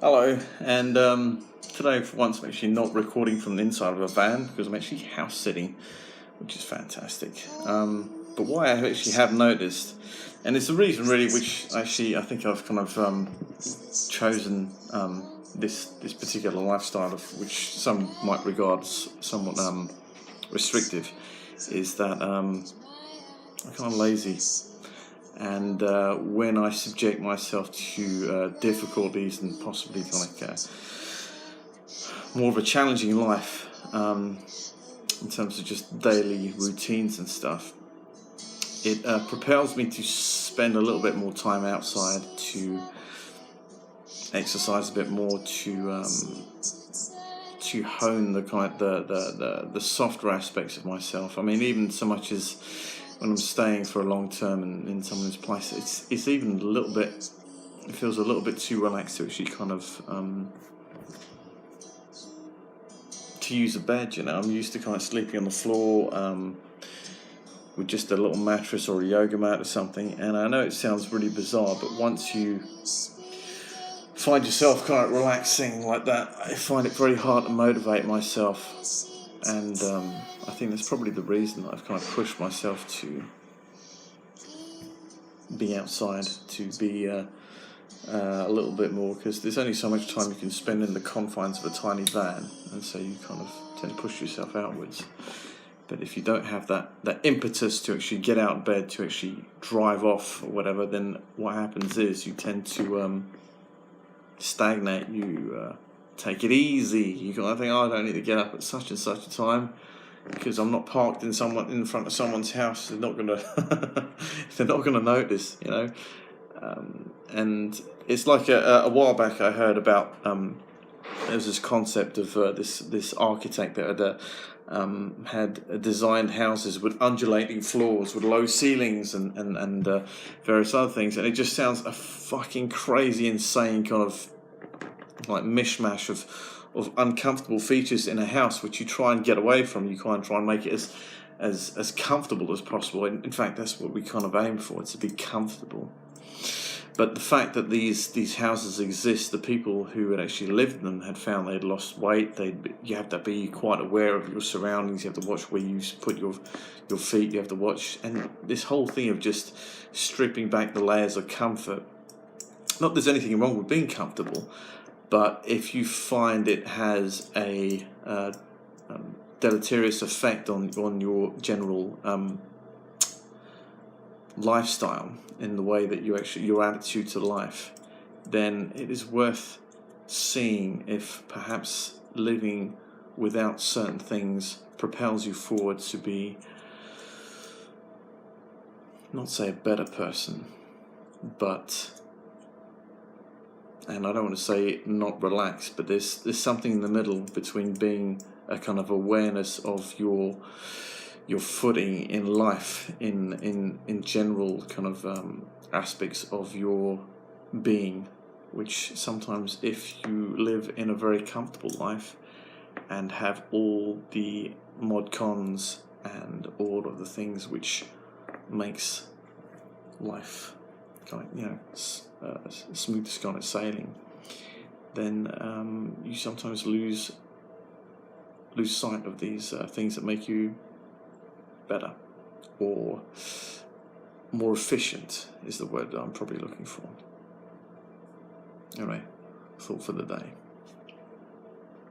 Hello, and today for once I'm actually not recording from the inside of a van because I'm actually house sitting, which is fantastic. But what I actually have noticed, and it's the reason really which actually I think I've kind of chosen this particular lifestyle, of which some might regard as somewhat restrictive, is that I'm kind of lazy. And when I subject myself to difficulties and possibly like more of a challenging life in terms of just daily routines and stuff, it propels me to spend a little bit more time outside, to exercise a bit more, to hone the softer aspects of myself. I mean, even so much as when I'm staying for a long term in someone's place, it's even a little bit, it feels a little bit too relaxed to actually kind of to use a bed. I'm used to kind of sleeping on the floor with just a little mattress or a yoga mat or something, and I know it sounds really bizarre, but once you find yourself kind of relaxing like that, I find it very hard to motivate myself. And I think that's probably the reason that I've kind of pushed myself to be outside, to be a little bit more, because there's only so much time you can spend in the confines of a tiny van, and so you kind of tend to push yourself outwards. But if you don't have that impetus to actually get out of bed, to actually drive off or whatever, then what happens is you tend to stagnate. You take it easy. You kind of think, I don't need to get up at such and such a time because I'm not parked in front of someone's house. They're not gonna notice, And it's like a while back I heard about there was this concept of this architect that had designed houses with undulating floors, with low ceilings and various other things, and it just sounds a fucking crazy, insane kind of like mishmash of uncomfortable features in a house, which you try and get away from. You kind of try and make it as comfortable as possible. In fact, that's what we kind of aim for, to be comfortable. But the fact that these houses exist, the people who had actually lived in them had found they'd lost weight. You have to be quite aware of your surroundings. You have to watch where you put your feet. You have to watch, and this whole thing of just stripping back the layers of comfort. Not that there's anything wrong with being comfortable, but if you find it has a deleterious effect on your general lifestyle, in the way that your attitude to life, then it is worth seeing if perhaps living without certain things propels you forward to be, not say a better person, but, and I don't want to say not relaxed, but there's something in the middle between being a kind of awareness of your footing in life, in general kind of aspects of your being, which sometimes, if you live in a very comfortable life and have all the mod cons and all of the things which makes life kind of, smooth as kind of sailing, then you sometimes lose sight of these things that make you better, or more efficient is the word that I'm probably looking for. Anyway, thought for the day.